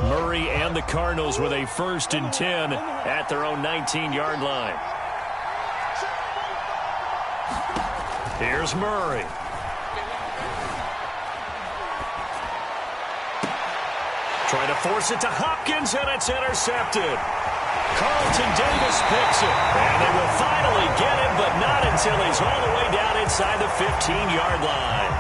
Murray and the Cardinals with a 1st and 10 at their own 19-yard line. Here's Murray. Trying to force it to Hopkins, and it's intercepted. Carlton Davis picks it, and they will finally get him, but not until he's all the way down inside the 15-yard line.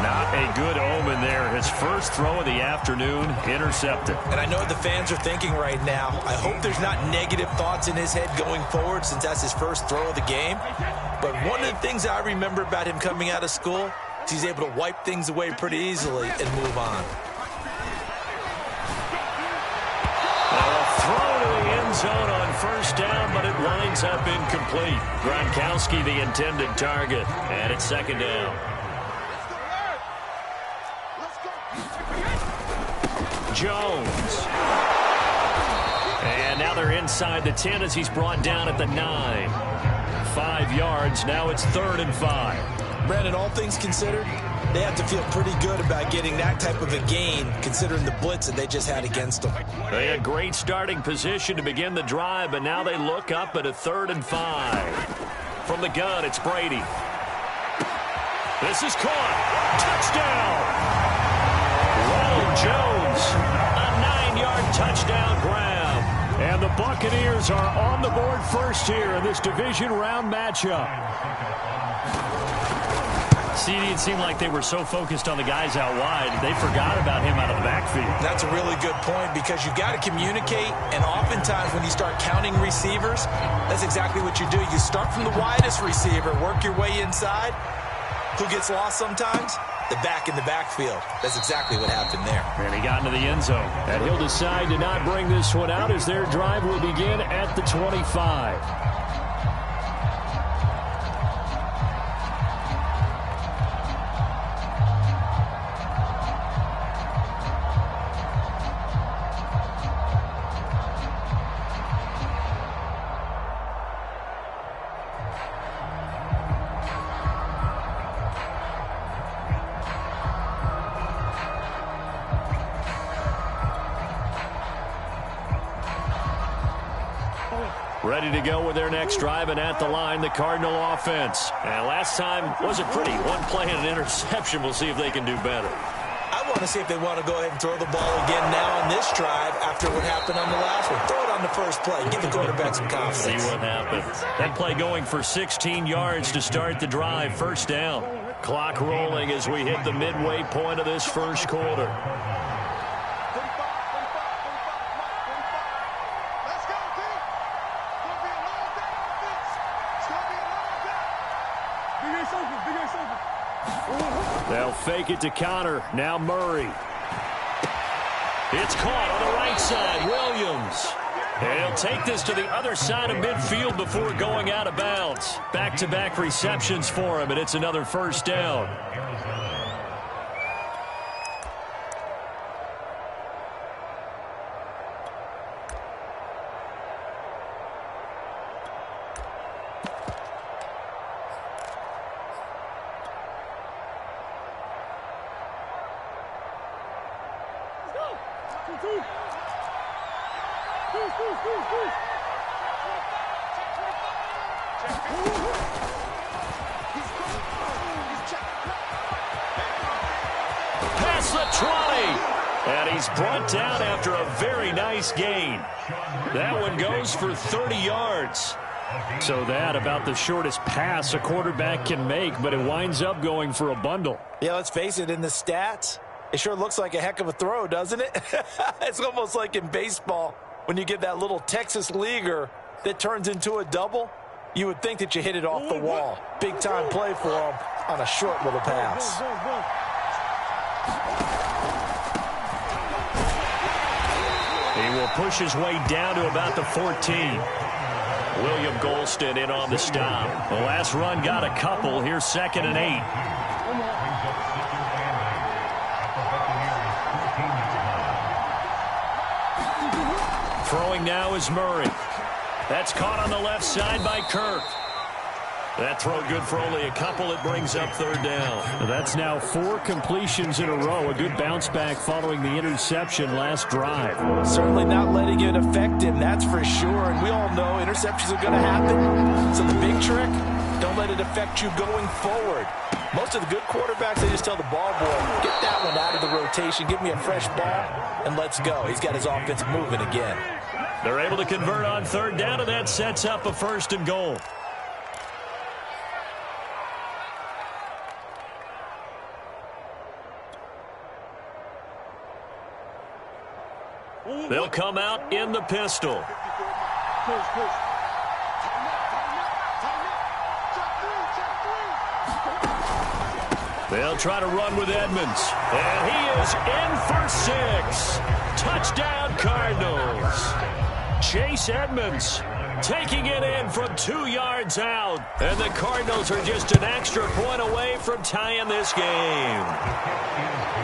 Not a good omen there. His first throw of the afternoon intercepted. And I know what the fans are thinking right now. I hope there's not negative thoughts in his head going forward since that's his first throw of the game. But one of the things I remember about him coming out of school is he's able to wipe things away pretty easily and move on. Throw to the end zone on 1st down, but it winds up incomplete. Gronkowski the intended target, and it's 2nd down. Jones. And now they're inside the 10 as he's brought down at the 9. 5 yards. Now it's 3rd and 5. Brandon, all things considered, they have to feel pretty good about getting that type of a gain considering the blitz that they just had against them. They had great starting position to begin the drive, but now they look up at a 3rd and 5. From the gun, it's Brady. This is caught. Touchdown! Ronald Jones, a 9-yard touchdown grab. And the Buccaneers are on the board first here in this division round matchup. CD, it seemed like they were so focused on the guys out wide, they forgot about him out of the backfield. That's a really good point because you've got to communicate, and oftentimes when you start counting receivers, that's exactly what you do. You start from the widest receiver, work your way inside. Who gets lost sometimes? The back in the backfield. That's exactly what happened there. And he got into the end zone. And he'll decide to not bring this one out as their drive will begin at the 25. Ready to go with their next drive, and at the line, the Cardinal offense. And last time wasn't pretty. One play and an interception. We'll see if they can do better. I want to see if they want to go ahead and throw the ball again now on this drive after what happened on the last one. Throw it on the first play. Give the quarterback some confidence. See what happens. That play going for 16 yards to start the drive. 1st down. Clock rolling as we hit the midway point of this first quarter. They'll fake it to Connor. Now Murray. It's caught on the right side. Williams. And he'll take this to the other side of midfield before going out of bounds. Back-to-back receptions for him, and it's another 1st down. Past the 20. And he's brought down after a very nice gain. That one goes for 30 yards. So that about the shortest pass a quarterback can make, but it winds up going for a bundle. Yeah, let's face it, in the stats, it sure looks like a heck of a throw, doesn't it? It's almost like in baseball when you get that little Texas leaguer that turns into a double. You would think that you hit it off the wall. Big time play for him on a short little pass. He will push his way down to about the 14. William Golston in on the stop. The last run got a couple. Here's 2nd and 8. Throwing now is Murray. That's caught on the left side by Kirk. That throw good for only a couple. It brings up third down. That's now 4 completions in a row. A good bounce back following the interception last drive. Certainly not letting it affect him, that's for sure. And we all know interceptions are going to happen. So the big trick, don't let it affect you going forward. Most of the good quarterbacks, they just tell the ball boy, get that one out of the rotation, give me a fresh ball, and let's go. He's got his offense moving again. They're able to convert on third down, and that sets up a 1st and goal. They'll come out in the pistol. They'll try to run with Edmonds. And he is in for 6. Touchdown, Cardinals. Chase Edmonds taking it in from 2 yards out. And the Cardinals are just an extra point away from tying this game.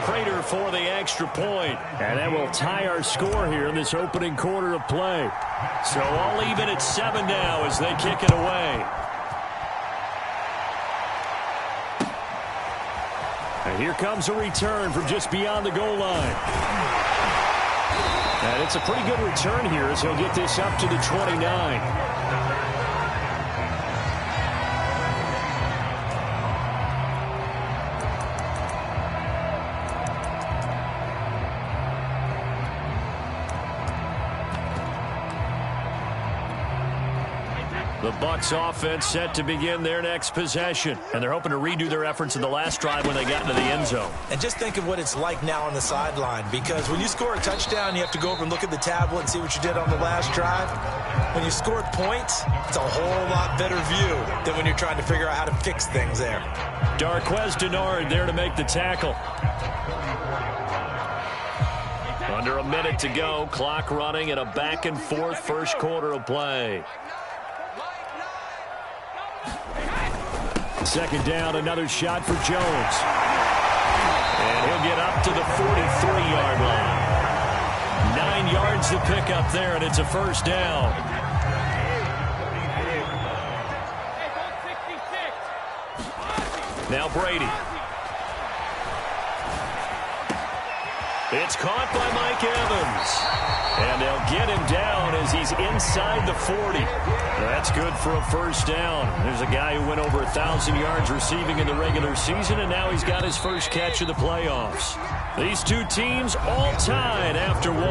Prater for the extra point. And that will tie our score here in this opening quarter of play. So all even at 7 now as they kick it away. And here comes a return from just beyond the goal line. And it's a pretty good return here as he'll get this up to the 29. The Bucs offense set to begin their next possession. And they're hoping to redo their efforts in the last drive when they got into the end zone. And just think of what it's like now on the sideline, because when you score a touchdown, you have to go over and look at the tablet and see what you did on the last drive. When you score points, it's a whole lot better view than when you're trying to figure out how to fix things there. Darquez Denard there to make the tackle. Under a minute to go, clock running, and a back-and-forth first quarter of play. 2nd down, another shot for Jones. And he'll get up to the 43-yard line. 9 yards to pick up there, and it's a 1st down. Now Brady. It's caught by Mike Evans. And they'll get him down as he's inside the 40. That's good for a 1st down. There's a guy who went over 1,000 yards receiving in the regular season, and now he's got his first catch of the playoffs. These two teams all tied after 1.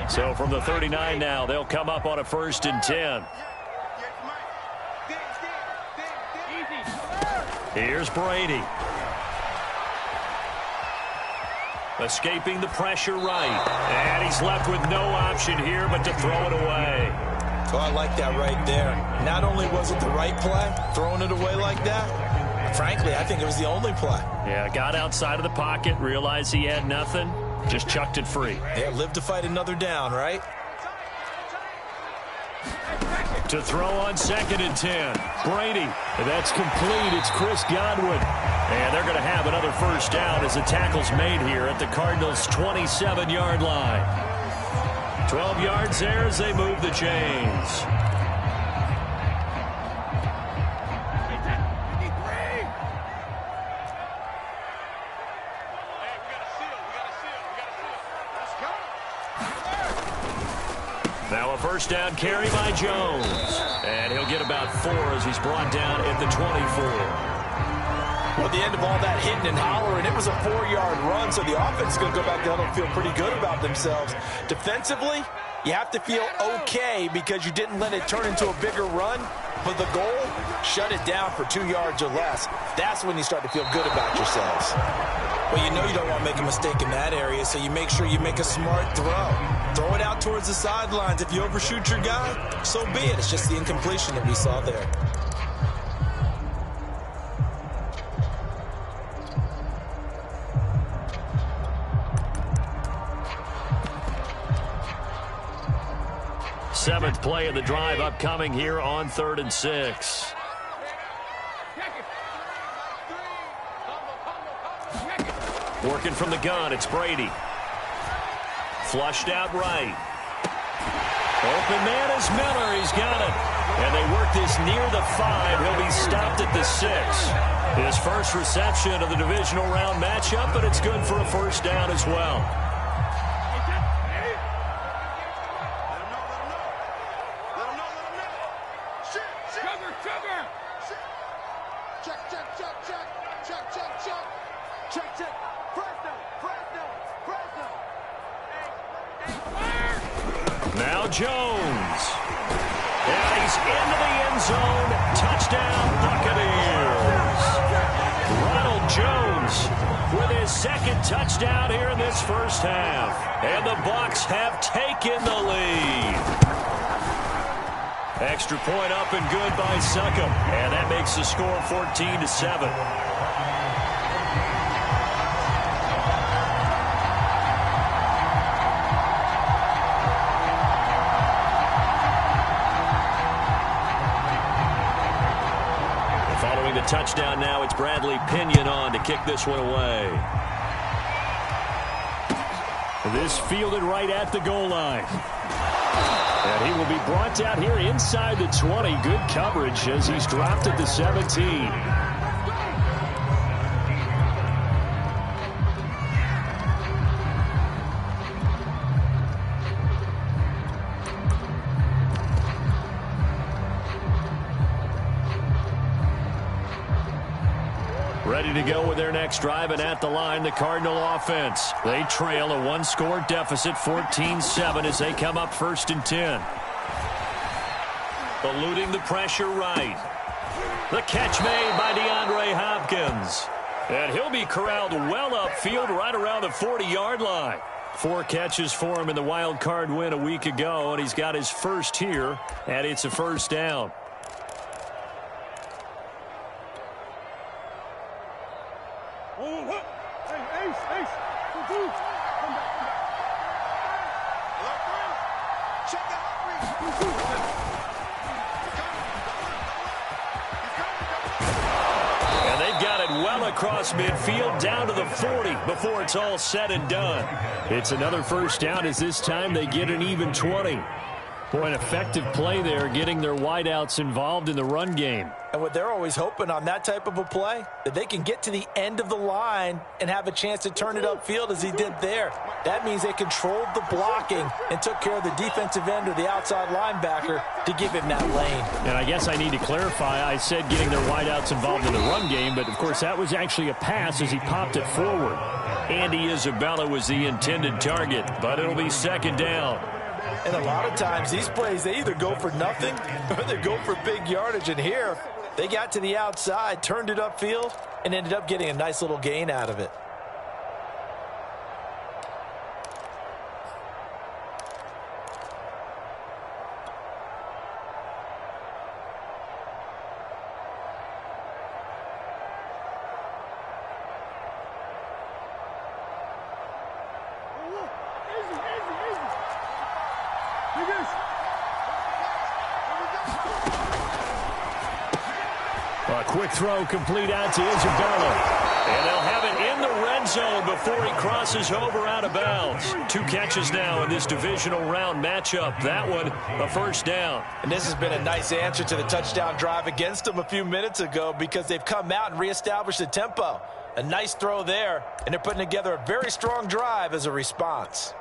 So from the 39 now, they'll come up on a 1st and 10. Here's Brady. Escaping the pressure right. And he's left with no option here but to throw it away. Oh, I like that right there. Not only was it the right play, throwing it away like that, frankly, I think it was the only play. Yeah, got outside of the pocket, realized he had nothing, just chucked it free. Yeah, live to fight another down, right? To throw on 2nd and 10. Brady. That's complete. It's Chris Godwin. And they're going to have another 1st down as the tackle's made here at the Cardinals' 27-yard line. 12 yards there as they move the chains. Now a 1st down carry by Jones. And he'll get about 4 as he's brought down at the 24. Well, at the end of all that hitting and hollering, it was a 4-yard run, so the offense is going to go back down and feel pretty good about themselves. Defensively, you have to feel okay because you didn't let it turn into a bigger run. But the goal, shut it down for 2 yards or less. That's when you start to feel good about yourselves. Well, you know you don't want to make a mistake in that area, so you make sure you make a smart throw. Throw it out towards the sidelines. If you overshoot your guy, so be it. It's just the incompletion that we saw there. Seventh play of the drive upcoming here on 3rd and 6. Working from the gun, it's Brady. Flushed out right. Open man is Miller. He's got it. And they work this near the 5. He'll be stopped at the 6. His first reception of the divisional round matchup, but it's good for a first down as well. Now Jones. And he's into the end zone. Touchdown, Buccaneers. Ronald Jones with his second touchdown here in this first half. And the Bucs have taken the lead. Extra point up and good by Succop. And that makes the score 14-7. The touchdown now, it's Bradley Pinion on to kick this one away. This fielded right at the goal line. And he will be brought down here inside the 20. Good coverage as he's dropped at the 17. Ready to go with their next drive, and at the line, the Cardinal offense. They trail a one-score deficit, 14-7, as they come up 1st and 10. Eluding the pressure right. The catch made by DeAndre Hopkins. And he'll be corralled well upfield right around the 40-yard line. 4 catches for him in the wild card win a week ago, and he's got his first here, and it's a first down. And they've got it well across midfield down to the 40 before it's all said and done. It's another first down as this time they get an even 20. Boy, an effective play there, getting their wideouts involved in the run game. And what they're always hoping on that type of a play, that they can get to the end of the line and have a chance to turn it upfield as he did there. That means they controlled the blocking and took care of the defensive end or the outside linebacker to give him that lane. And I guess I need to clarify, I said getting their wideouts involved in the run game, but of course that was actually a pass as he popped it forward. Andy Isabella was the intended target, but it'll be second down. And a lot of times these plays, they either go for nothing or they go for big yardage. And here, they got to the outside, turned it upfield, and ended up getting a nice little gain out of it. A quick throw complete out to Isabella. And they'll have it in the red zone before he crosses over out of bounds. 2 catches now in this divisional round matchup. That one, a first down. And this has been a nice answer to the touchdown drive against them a few minutes ago because they've come out and reestablished the tempo. A nice throw there, and they're putting together a very strong drive as a response.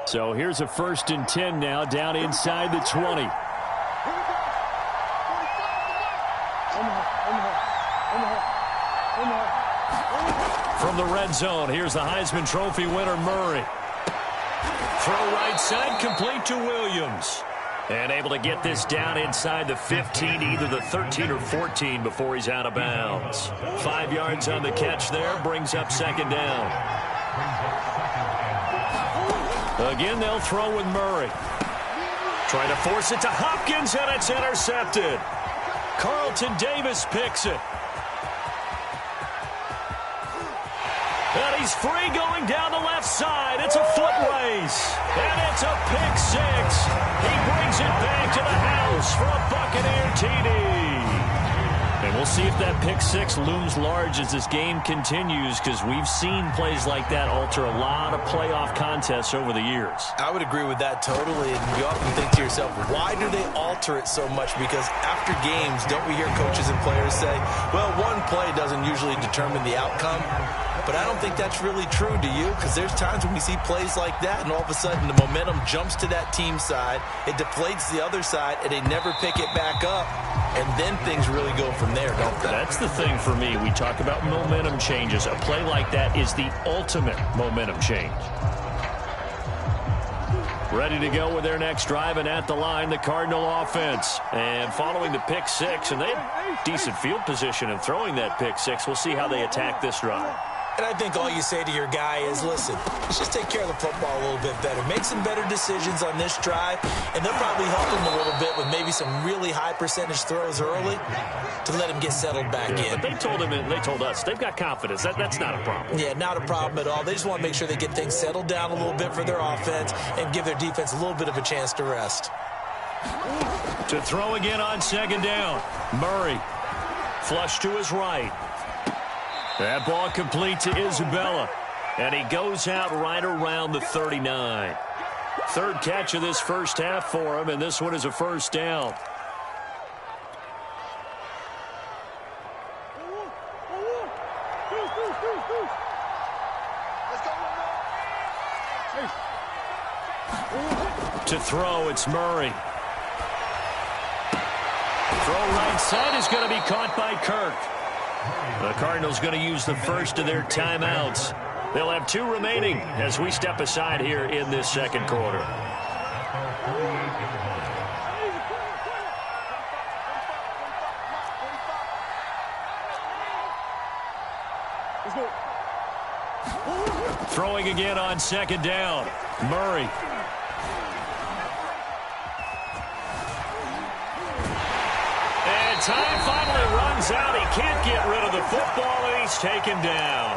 So here's a 1st and 10 now down inside the 20. From the red zone, here's the Heisman Trophy winner, Murray. Throw right side, complete to Williams. And able to get this down inside the 15, either the 13 or 14 before he's out of bounds. 5 yards on the catch there, brings up second down. Again, they'll throw with Murray. Trying to force it to Hopkins, and it's intercepted. Carlton Davis picks it. And he's free going down the left side. It's a foot race. And it's a pick 6. He brings it back to the house for a Buccaneer TD. And We'll see if that pick six looms large as this game continues, because we've seen plays like that alter a lot of playoff contests over the years. I would agree with that totally. And you often think to yourself, why do they alter it so much? Because after games, don't we hear coaches and players say, well, one play doesn't usually determine the outcome? But I don't think that's really true, do you? Because there's times when we see plays like that, and all of a sudden the momentum jumps to that team side, it deflates the other side, and they never pick it back up, and then things really go from there, don't they? That's the thing for me. We talk about momentum changes. A play like that is the ultimate momentum change. Ready to go with their next drive, and at the line, the Cardinal offense. And following the pick six, and they have decent field position in throwing that pick six. We'll see how they attack this drive. And I think all you say to your guy is, listen, let's just take care of the football a little bit better. Make some better decisions on this drive, and they'll probably help him a little bit with maybe some really high percentage throws early to let him get settled back in. But they told him, and they told us, they've got confidence. That's not a problem. Yeah, not a problem at all. They just want to make sure they get things settled down a little bit for their offense and give their defense a little bit of a chance to rest. To throw again on second down. Murray. Flush to his right. That ball complete to Isabella. And he goes out right around the 39. Third catch of this first half for him, and this one is a first down. To throw, it's Murray. Throw right side is going to be caught by Kirk. The Cardinals going to use the first of their timeouts. They'll have two remaining as we step aside here in this second quarter. Throwing again on second down. Murray. And time finally runs out. He can't get rid of the football, and he's taken down.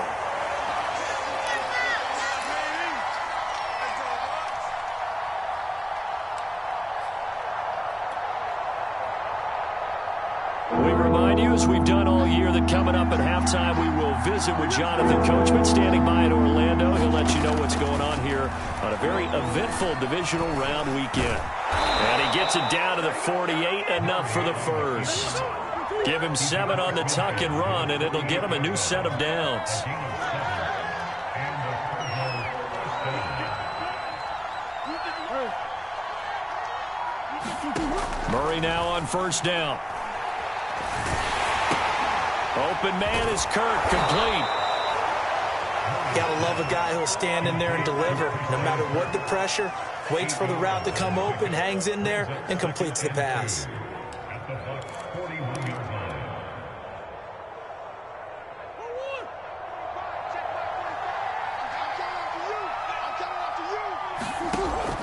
We remind you, as we've done all year, that coming up at halftime, we will visit with Jonathan Coachman standing by in Orlando. He'll let you know what's going on here on a very eventful divisional round weekend. And he gets it down to the 48, enough for the first. Give him 7 on the tuck and run, and it'll get him a new set of downs. Murray now on first down. Open man is Kirk, complete. Gotta love a guy who'll stand in there and deliver no matter what the pressure. Waits for the route to come open, hangs in there, and completes the pass.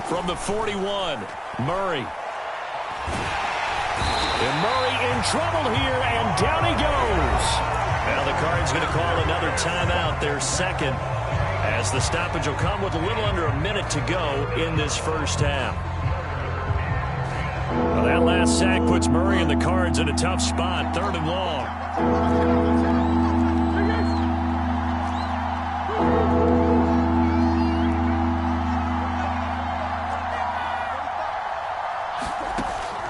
From the 41, Murray. And Murray in trouble here, and down he goes. Now the Cards going to call another timeout, their second, as the stoppage will come with a little under a minute to go in this first half. Well, that last sack puts Murray and the Cards in a tough spot, 3rd and long.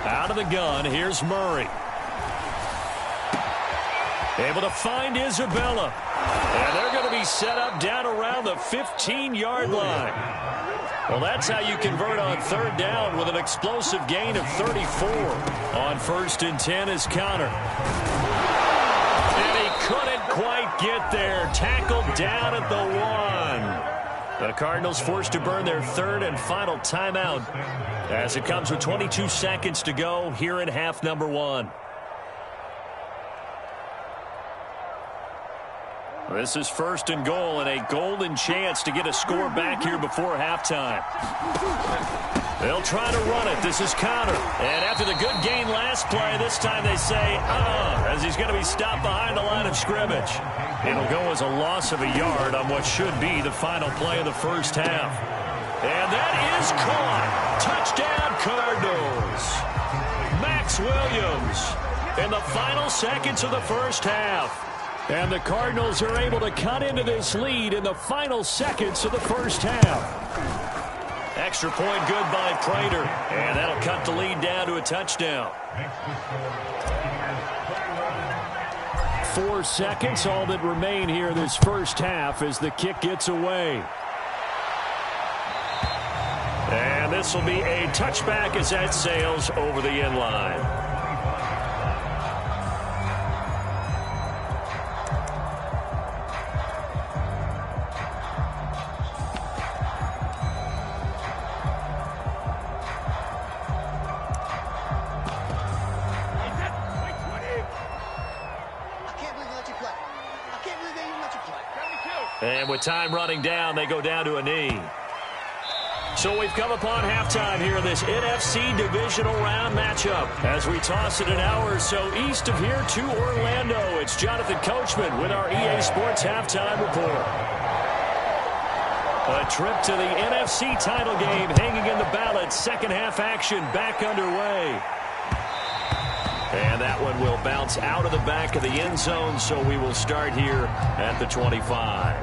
Out of the gun, here's Murray. Able to find Isabella. And they're going to be set up down around the 15-yard line. Well, that's how you convert on 3rd down with an explosive gain of 34. On 1st and 10 is Connor. And he couldn't quite get there. Tackled down at the 1. The Cardinals forced to burn their 3rd and final timeout as it comes with 22 seconds to go here in half number 1. This is 1st and goal, and a golden chance to get a score back here before halftime. They'll try to run it. This is Connor. And after the good gain last play, this time they say, as he's going to be stopped behind the line of scrimmage. It'll go as a loss of a yard on what should be the final play of the first half. And that is caught. Touchdown, Cardinals. Max Williams in the final seconds of the first half. And the Cardinals are able to cut into this lead in the final seconds of the first half. Extra point good by Prater. And that'll cut the lead down to a touchdown. 4 seconds, all that remain here this first half as the kick gets away. And this will be a touchback as that sails over the end line. And with time running down, they go down to a knee. So we've come upon halftime here in this NFC divisional round matchup. As we toss it an hour or so east of here to Orlando, it's Jonathan Coachman with our EA Sports Halftime Report. A trip to the NFC title game hanging in the balance. Second half action back underway. And that one will bounce out of the back of the end zone, so we will start here at the 25.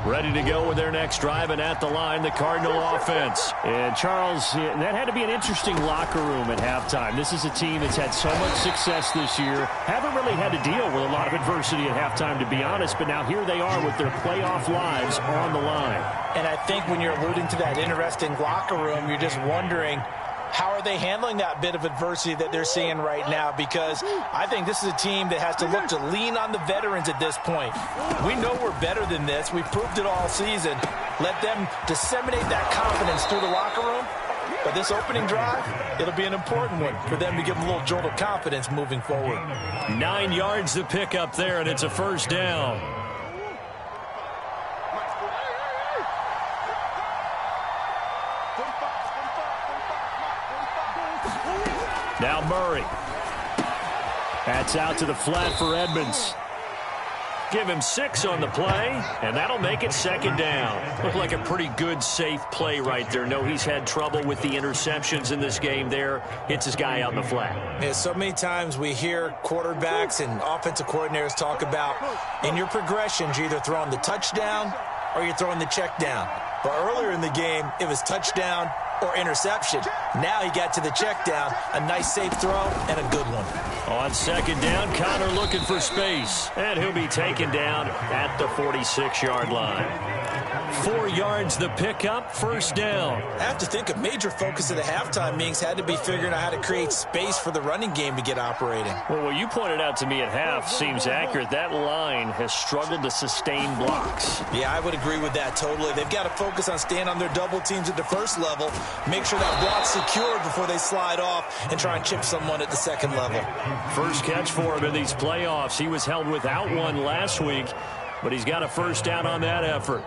Ready to go with their next drive, and at the line, the Cardinal offense. And, Charles, that had to be an interesting locker room at halftime. This is a team that's had so much success this year. Haven't really had to deal with a lot of adversity at halftime, to be honest, but now here they are with their playoff lives on the line. And I think when you're alluding to that interesting locker room, you're just wondering, how are they handling that bit of adversity that they're seeing right now? Because I think this is a team that has to look to lean on the veterans at this point. We know we're better than this. We've proved it all season. Let them disseminate that confidence through the locker room. But this opening drive, it'll be an important one for them to give them a little jolt of confidence moving forward. 9 yards to pick up there, and it's a first down. Now Murray. That's out to the flat for Edmonds. Give him 6 on the play, and that'll make it second down. Looked like a pretty good, safe play right there. No, he's had trouble with the interceptions in this game there. Hits his guy out in the flat. Yeah, so many times we hear quarterbacks and offensive coordinators talk about, in your progressions, you're either throwing the touchdown or you're throwing the check down. But earlier in the game, it was touchdown or interception. Now he got to the check down, a nice safe throw, and a good one. On second down, Connor looking for space. And he'll be taken down at the 46-yard line. 4 yards the pickup, first down. I have to think a major focus of the halftime meetings had to be figuring out how to create space for the running game to get operating. Well, what you pointed out to me at half seems accurate. That line has struggled to sustain blocks. Yeah, I would agree with that totally. They've got to focus on staying on their double teams at the first level, make sure that block's secured before they slide off and try and chip someone at the second level. First catch for him in these playoffs. He was held without one last week, but he's got a first down on that effort.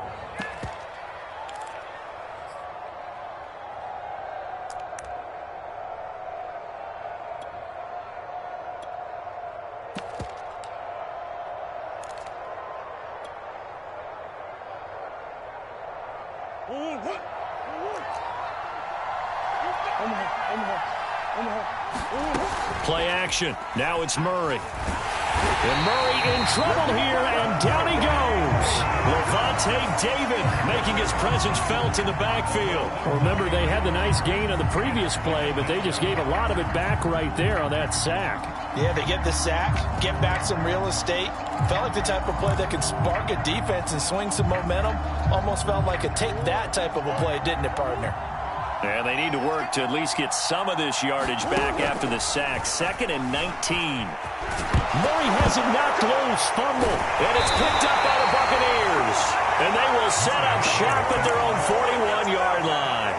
Play action. Now it's Murray. And Murray in trouble here, and down he goes. Levante David making his presence felt in the backfield. Remember, they had the nice gain on the previous play, but they just gave a lot of it back right there on that sack. Yeah, they get the sack, get back some real estate. Felt like the type of play that can spark a defense and swing some momentum. Almost felt like a take that type of a play, didn't it, partner? And they need to work to at least get some of this yardage back after the sack. 2nd and 19. Murray has it knocked loose, fumble. And it's picked up by the Buccaneers. And they will set up shop at their own 41-yard line.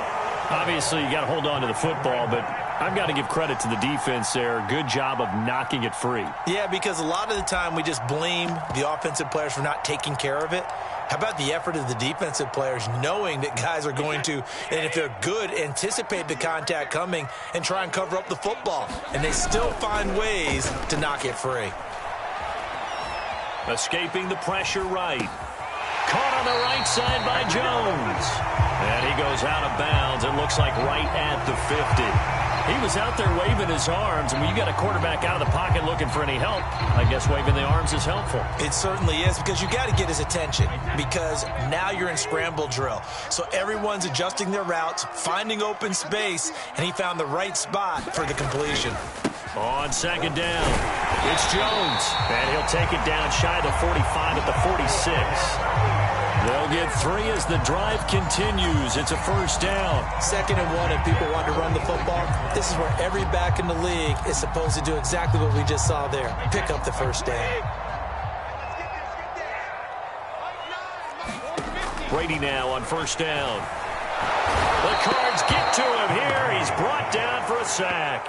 Obviously, you got to hold on to the football, but I've got to give credit to the defense there. Good job of knocking it free. Yeah, because a lot of the time we just blame the offensive players for not taking care of it. How about the effort of the defensive players knowing that guys are going to, and if they're good, anticipate the contact coming and try and cover up the football. And they still find ways to knock it free. Escaping the pressure right. Caught on the right side by Jones. And he goes out of bounds. It looks like right at the 50. He was out there waving his arms, and when you got a quarterback out of the pocket looking for any help, I guess waving the arms is helpful. It certainly is, because you got to get his attention, because now you're in scramble drill. So everyone's adjusting their routes, finding open space, and he found the right spot for the completion. On second down, it's Jones, and he'll take it down shy of the 45 at the 46. They'll get 3 as the drive continues. It's a first down. 2nd and 1, if people want to run the football, this is where every back in the league is supposed to do exactly what we just saw there. Pick up the first down. Brady now on first down. The Cards get to him here. He's brought down for a sack.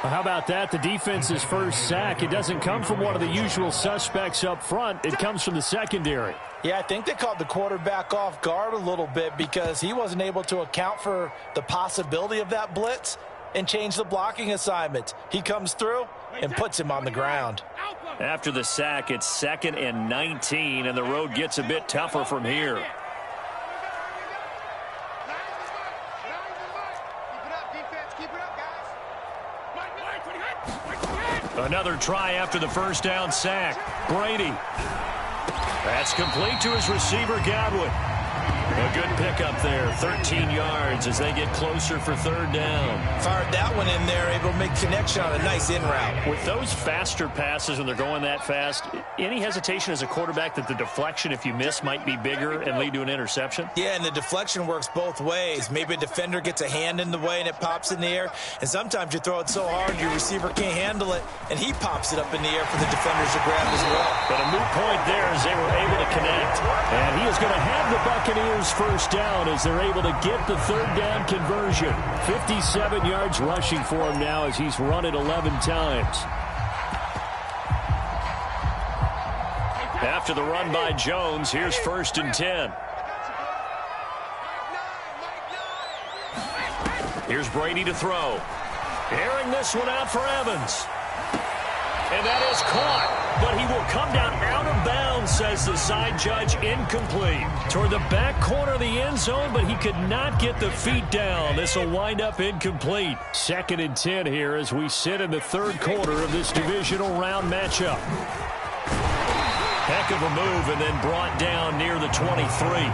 Well, how about that? The defense's first sack. It doesn't come from one of the usual suspects up front. It comes from the secondary. Yeah, I think they caught the quarterback off guard a little bit because he wasn't able to account for the possibility of that blitz and change the blocking assignment. He comes through and puts him on the ground. After the sack, it's 2nd and 19, and the road gets a bit tougher from here. Another try after the first down sack. Brady. That's complete to his receiver, Godwin. A good pickup there, 13 yards as they get closer for third down. Fired that one in there, able to make connection on a nice in route. With those faster passes when they're going that fast, any hesitation as a quarterback that the deflection, if you miss, might be bigger and lead to an interception? Yeah, and the deflection works both ways. Maybe a defender gets a hand in the way and it pops in the air, and sometimes you throw it so hard your receiver can't handle it, and he pops it up in the air for the defenders to grab as well. But a moot point there as they were able to connect. And he is going to have the Buccaneers first down as they're able to get the third down conversion. 57 yards rushing for him now as he's run it 11 times. After the run by Jones, here's 1st and 10. Here's Brady to throw. Airing this one out for Evans. And that is caught, but he will come down out of bounds, says the side judge, incomplete. Toward the back corner of the end zone, but he could not get the feet down. This will wind up incomplete. 2nd and 10 here as we sit in the third quarter of this divisional round matchup. Heck of a move and then brought down near the 23.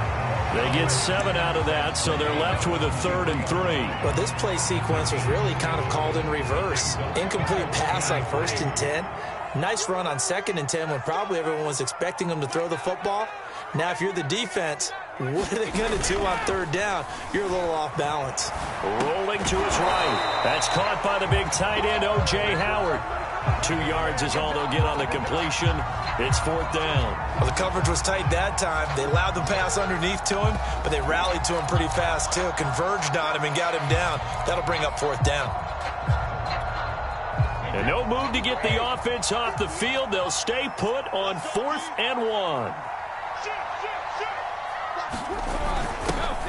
They get 7 out of that, so they're left with a 3rd and 3. Well, this play sequence was really kind of called in reverse. Incomplete pass on 1st and 10. Nice run on 2nd and 10 when probably everyone was expecting them to throw the football. Now, if you're the defense, what are they going to do on 3rd down? You're a little off balance. Rolling to his right. That's caught by the big tight end, O.J. Howard. 2 yards is all they'll get on the completion. It's 4th down. Well, the coverage was tight that time. They allowed the pass underneath to him, but they rallied to him pretty fast, too. Converged on him and got him down. That'll bring up 4th down. And no move to get the offense off the field. They'll stay put on 4th and 1.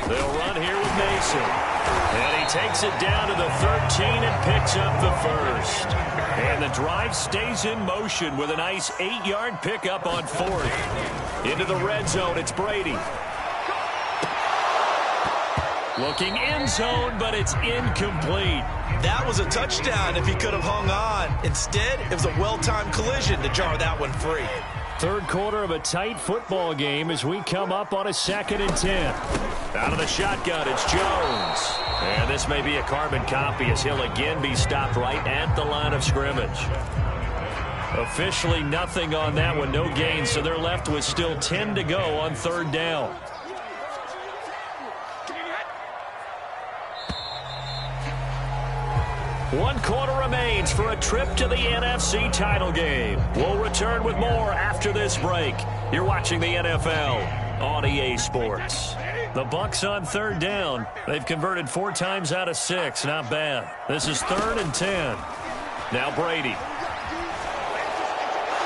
They'll run here with Mason. And he takes it down to the 13 and picks up the first. And the drive stays in motion with a nice 8-yard pickup on 4th. Into the red zone, it's Brady. Looking end zone, but it's incomplete. That was a touchdown if he could have hung on. Instead, it was a well-timed collision to jar that one free. Third quarter of a tight football game as we come up on a 2nd and 10. Out of the shotgun, it's Jones. And this may be a carbon copy as he'll again be stopped right at the line of scrimmage. Officially nothing on that one, no gain, so they're left with still 10 to go on 3rd down. One quarter remains for a trip to the NFC title game. We'll return with more after this break. You're watching the NFL on EA Sports. The Bucs on 3rd down. They've converted 4 times out of 6. Not bad. This is 3rd and 10. Now Brady.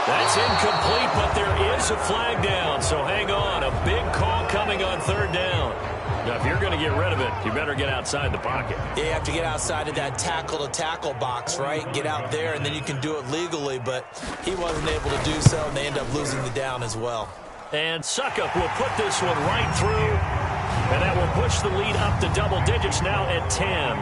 That's incomplete, but there is a flag down, so hang on. A big call coming on 3rd down. Now, if you're going to get rid of it, you better get outside the pocket. Yeah, you have to get outside of that tackle-to-tackle box, right? Get out there, and then you can do it legally, but he wasn't able to do so, and they end up losing the down as well. And Suckup will put this one right through. And that will push the lead up to double digits now at 10.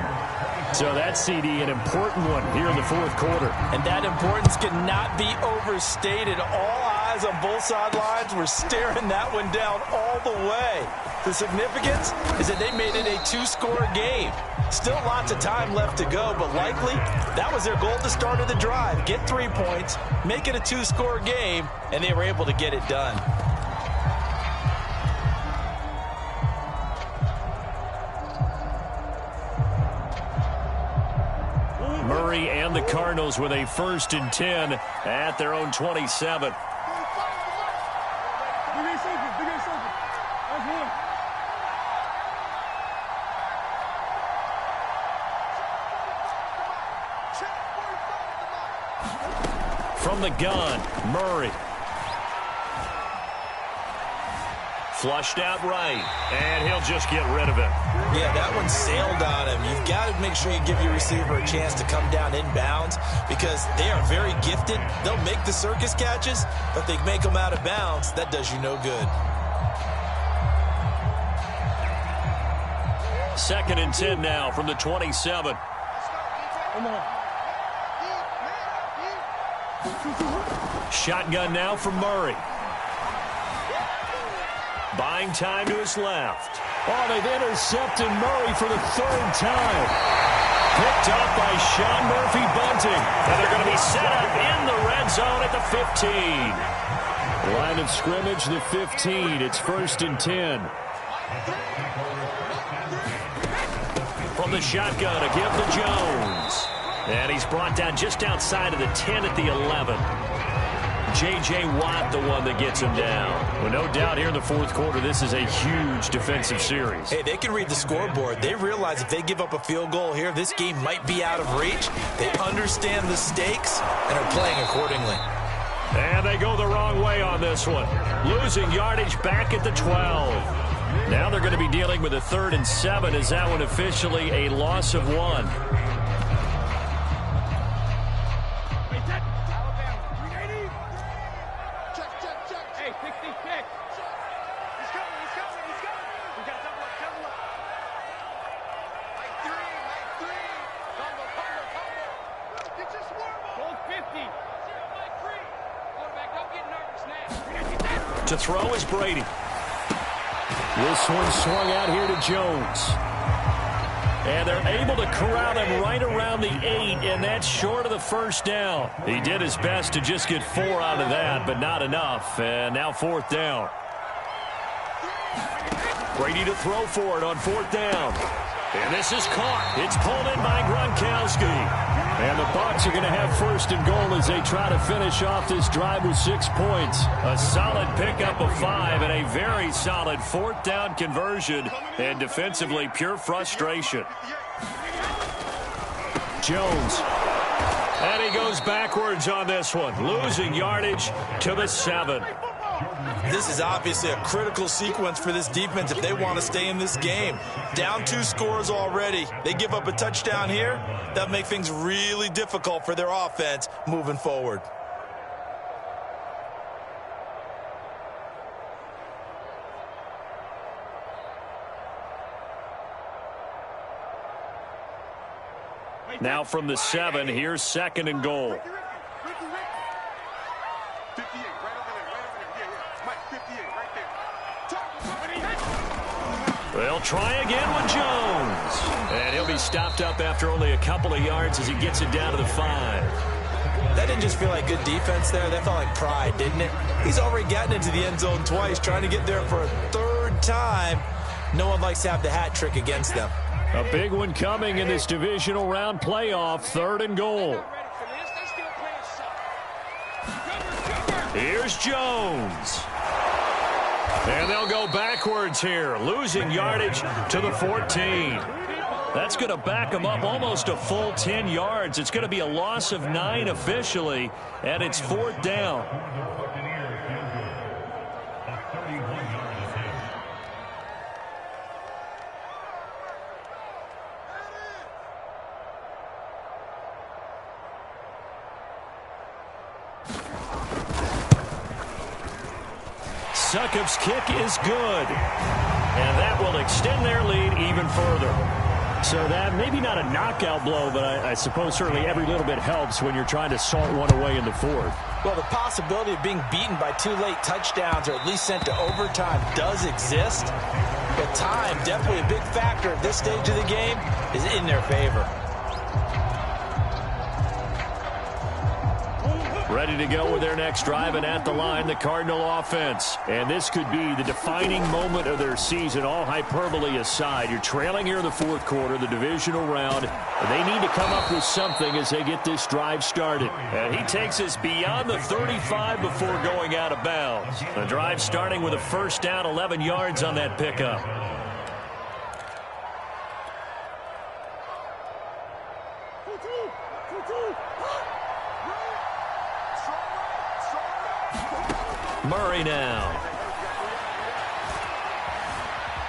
So that CD, an important one here in the fourth quarter. And that importance cannot be overstated. All eyes on both sidelines were staring that one down all the way. The significance is that they made it a two-score game. Still lots of time left to go, but likely that was their goal to start of the drive. Get 3 points, make it a two-score game, and they were able to get it done. Murray and the Cardinals with a 1st and 10 at their own 27. From the gun, Murray. Flushed out right, and he'll just get rid of it. Yeah, that one sailed on him. You've got to make sure you give your receiver a chance to come down inbounds because they are very gifted. They'll make the circus catches, but they make them out of bounds. That does you no good. 2nd and 10 now from the 27. Come on. Shotgun now from Murray. Buying time to his left. Oh, they've intercepted Murray for the 3rd time. Picked up by Sean Murphy-Bunting. And they're going to be set up in the red zone at the 15. Line of scrimmage, the 15. It's 1st and 10. From the shotgun, a give to Jones. And he's brought down just outside of the 10 at the 11. J.J. Watt, the one that gets him down. Well, no doubt here in the fourth quarter, this is a huge defensive series. Hey, they can read the scoreboard. They realize if they give up a field goal here, this game might be out of reach. They understand the stakes and are playing accordingly. And they go the wrong way on this one. Losing yardage back at the 12. Now they're going to be dealing with a 3rd and 7. Is that one officially a loss of 1? To throw is Brady. This one swung out here to Jones. And they're able to corral him right around the 8, and that's short of the 1st down. He did his best to just get 4 out of that, but not enough. And now 4th down. Brady to throw for it on 4th down. And this is caught. It's pulled in by Gronkowski. And the Bucs are going to have 1st and goal as they try to finish off this drive with 6 points. A solid pickup of 5 and a very solid 4th down conversion. And defensively, pure frustration. Jones. And he goes backwards on this one. Losing yardage to the 7. This is obviously a critical sequence for this defense if they want to stay in this game. Down 2 scores already. They give up a touchdown here. That'll make things really difficult for their offense moving forward. Now from the 7, here's 2nd and goal. They'll try again with Jones. And he'll be stopped up after only a couple of yards as he gets it down to the 5. That didn't just feel like good defense there. That felt like pride, didn't it? He's already gotten into the end zone twice, trying to get there for a 3rd time. No one likes to have the hat trick against them. A big one coming in this divisional round playoff, 3rd and goal. Here's Jones. And they'll go backwards here, losing yardage to the 14. That's going to back them up almost a full 10 yards. It's going to be a loss of 9 officially, and it's 4th down. Succop's kick is good. And that will extend their lead even further. So that maybe not a knockout blow, but I suppose certainly every little bit helps when you're trying to salt one away in the fourth. Well, the possibility of being beaten by 2 late touchdowns or at least sent to overtime does exist. But time, definitely a big factor at this stage of the game, is in their favor. Ready to go with their next drive, and at the line, the Cardinal offense. And this could be the defining moment of their season, all hyperbole aside. You're trailing here in the fourth quarter, the divisional round. And they need to come up with something as they get this drive started. And he takes us beyond the 35 before going out of bounds. The drive starting with a first down, 11 yards on that pickup. Murray now.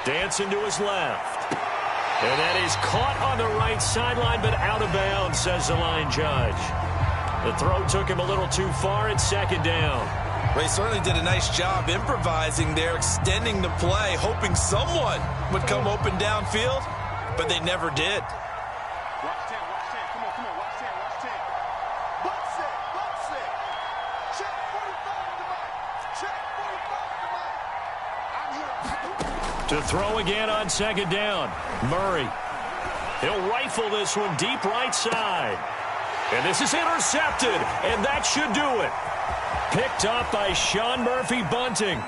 Dancing to his left. And that is caught on the right sideline, but out of bounds, says the line judge. The throw took him a little too far. It's second down. Well, he certainly did a nice job improvising there, extending the play, hoping someone would come open downfield, but they never did. To throw again on second down. Murray. He'll rifle this one deep right side. And this is intercepted, and that should do it. Picked up by Sean Murphy-Bunting.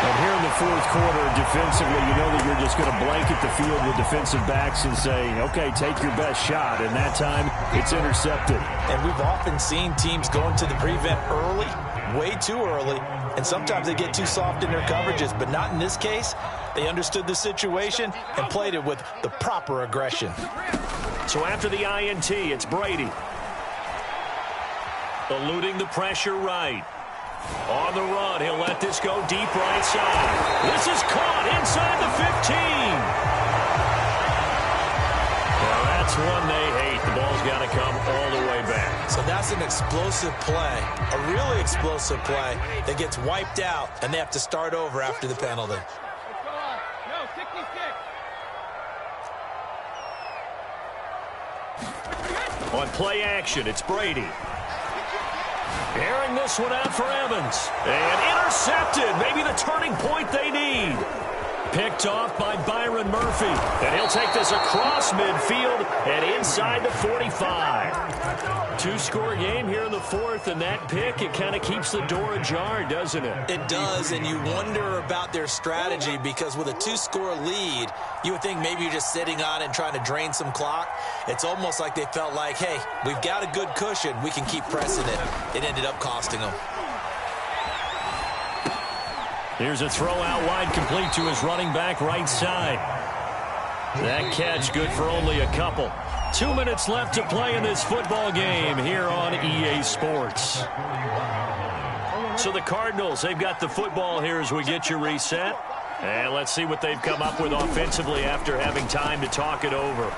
And here in the fourth quarter, defensively, you know that you're just going to blanket the field with defensive backs and say, okay, take your best shot. And that time, it's intercepted. And we've often seen teams go into the prevent early, way too early, and sometimes they get too soft in their coverages, but not in this case. They understood the situation and played it with the proper aggression. So after the INT, it's Brady. Eluding the pressure right. On the run, he'll let this go deep right side. This is caught inside the 15. Now that's one they hate. The ball's got to come all the way back. So that's an explosive play, a really explosive play that gets wiped out, and they have to start over after the penalty. On play action, it's Brady. Airing this one out for Evans. And intercepted. Maybe the turning point they need. Picked off by Byron Murphy. And he'll take this across midfield and inside the 45. Two-score game here in the fourth, and that pick, it kind of keeps the door ajar, doesn't it? It does, and you wonder about their strategy because with a 2-score lead, you would think maybe you're just sitting on it and trying to drain some clock. It's almost like they felt like, hey, we've got a good cushion. We can keep pressing it. It ended up costing them. Here's a throw out wide, complete to his running back right side. That catch good for only a couple. 2 minutes left to play in this football game here on EA Sports. So the Cardinals, they've got the football here as we get you reset. And let's see what they've come up with offensively after having time to talk it over.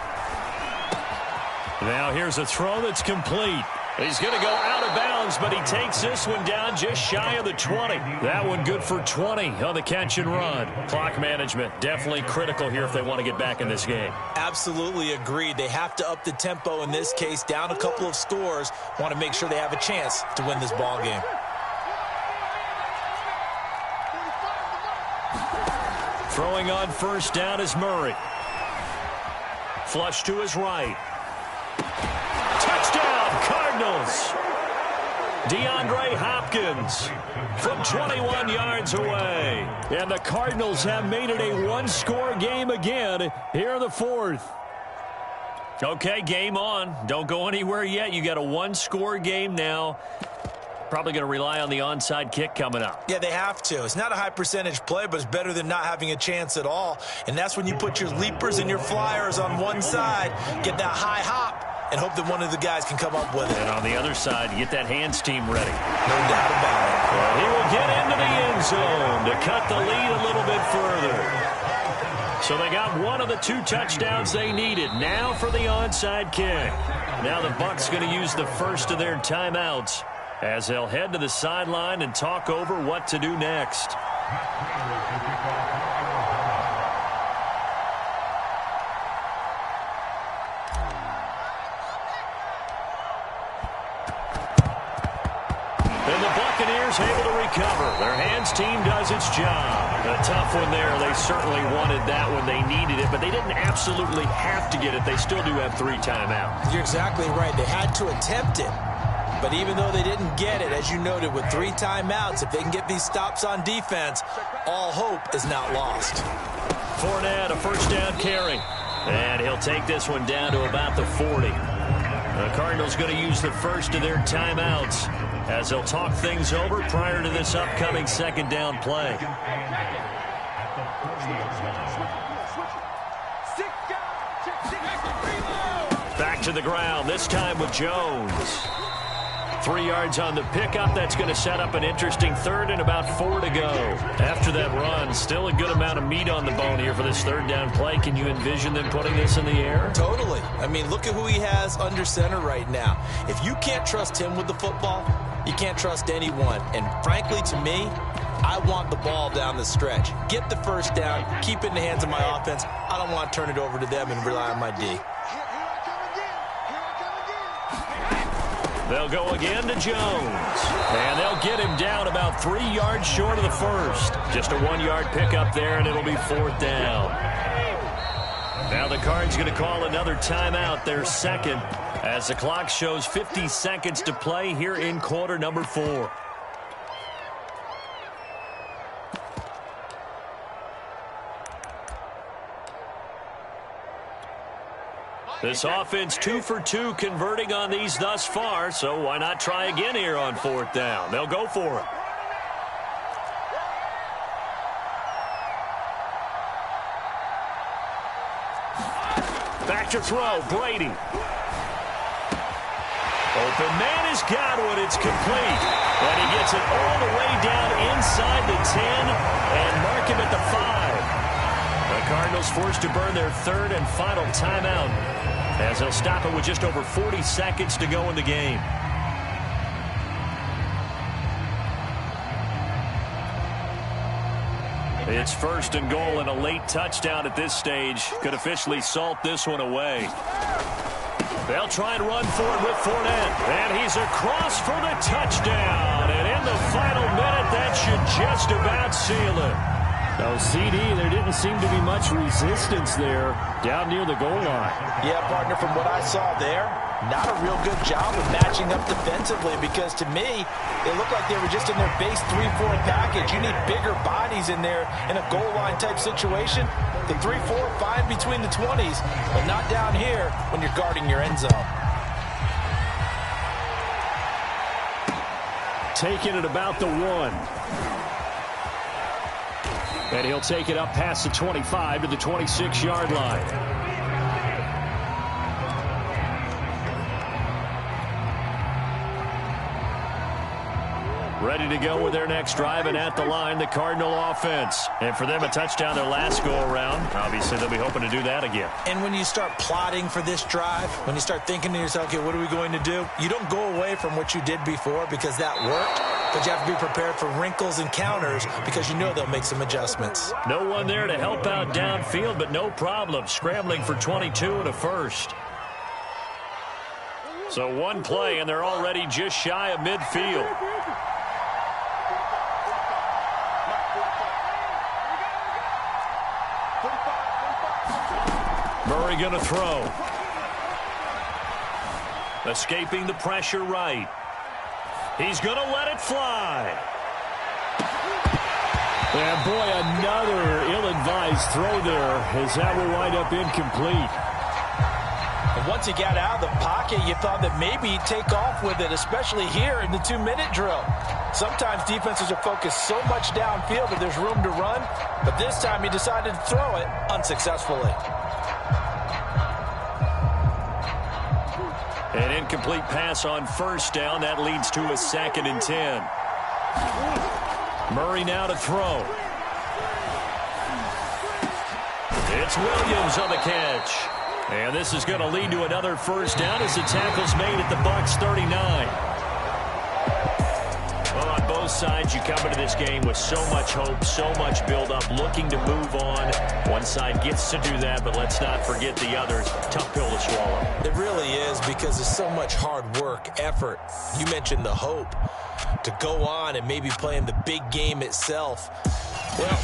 Now here's a throw that's complete. He's going to go out of bounds, but he takes this one down just shy of the 20. That one good for 20 on the catch and run. Clock management definitely critical here if they want to get back in this game. Absolutely agreed. They have to up the tempo in this case, down a couple of scores. Want to make sure they have a chance to win this ball game. Throwing on first down is Murray. Flush to his right. Touchdown, Cardinals. DeAndre Hopkins from 21 yards away. And the Cardinals have made it a one-score game again here in the fourth. Okay, game on. Don't go anywhere yet. You got a one-score game now. Probably going to rely on the onside kick coming up. Yeah, they have to. It's not a high percentage play, but it's better than not having a chance at all. And that's when you put your leapers and your flyers on one side, get that high hop, and hope that one of the guys can come up with it. And on the other side, you get that hands team ready. No doubt about it. Well, he will get into the end zone to cut the lead a little bit further. So they got one of the 2 touchdowns they needed. Now for the onside kick. Now the Bucs going to use the first of their timeouts as they'll head to the sideline and talk over what to do next. And the Buccaneers able to recover. Their hands team does its job. A tough one there. They certainly wanted that when they needed it, but they didn't absolutely have to get it. They still do have 3 timeouts. You're exactly right. They had to attempt it. But even though they didn't get it, as you noted, with 3 timeouts, if they can get these stops on defense, all hope is not lost. Fournette, a first down carry. And he'll take this one down to about the 40. The Cardinals going to use the first of their timeouts as they'll talk things over prior to this upcoming second down play. Back to the ground, this time with Jones. 3 yards on the pickup. That's going to set up an interesting 3rd and about 4 to go. After that run, still a good amount of meat on the bone here for this 3rd down play. Can you envision them putting this in the air? Totally. I mean, look at who he has under center right now. If you can't trust him with the football, you can't trust anyone. And frankly, to me, I want the ball down the stretch. Get the first down, keep it in the hands of my offense. I don't want to turn it over to them and rely on my D. They'll go again to Jones. And they'll get him down about 3 yards short of the first. Just a 1-yard pickup there, and it'll be 4th down. Now the Cards going to call another timeout, their second, as the clock shows 50 seconds to play here in quarter number 4. This offense 2 for 2 converting on these thus far, so why not try again here on 4th down? They'll go for it. Back to throw, Brady. Open man has got one, it's complete. And he gets it all the way down inside the 10 and mark him at the 5. The Cardinals forced to burn their 3rd and final timeout, as they'll stop it with just over 40 seconds to go in the game. It's 1st and goal, and a late touchdown at this stage could officially salt this one away. They'll try and run for it with Fournette, and he's across for the touchdown. And in the final minute, that should just about seal it. No, CD, there didn't seem to be much resistance there down near the goal line. Yeah, partner, from what I saw there, not a real good job of matching up defensively, because to me, it looked like they were just in their base 3-4 package. You need bigger bodies in there in a goal line type situation. The 3-4, fine between the 20s, but not down here when you're guarding your end zone. Taking it about the 1. And he'll take it up past the 25 to the 26-yard line. Ready to go with their next drive, and at the line, the Cardinal offense. And for them, a touchdown their last go-around. Obviously, they'll be hoping to do that again. And when you start plotting for this drive, when you start thinking to yourself, okay, what are we going to do? You don't go away from what you did before because that worked, but you have to be prepared for wrinkles and counters because you know they'll make some adjustments. No one there to help out downfield, but no problem. Scrambling for 22 and a first. So one play, and they're already just shy of midfield. Murray going to throw. Escaping the pressure right. He's going to let it fly. And boy, another ill-advised throw there, as that will wind up incomplete. And once he got out of the pocket, you thought that maybe he'd take off with it, especially here in the 2-minute drill. Sometimes defenses are focused so much downfield that there's room to run, but this time he decided to throw it unsuccessfully. An incomplete pass on first down. That leads to a 2nd and 10. Murray now to throw. It's Williams on the catch. And this is going to lead to another first down as the tackle's made at the Bucs 39. Well, on both both sides, you come into this game with so much hope, so much build-up, looking to move on. One side gets to do that, but let's not forget the others. Tough pill to swallow. It really is, because there's so much hard work, effort. You mentioned the hope to go on and maybe play in the big game itself. Well,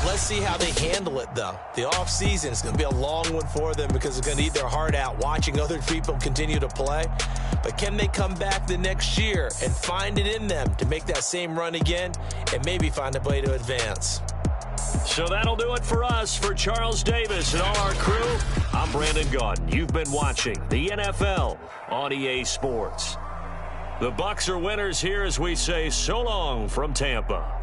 let's see how they handle it, though. The offseason is going to be a long one for them because they're going to eat their heart out watching other people continue to play. But can they come back the next year and find it in them to make that same run again and maybe find a way to advance? So that'll do it for us. For Charles Davis and all our crew, I'm Brandon Gaudin. You've been watching the NFL on EA Sports. The Bucs are winners here as we say so long from Tampa.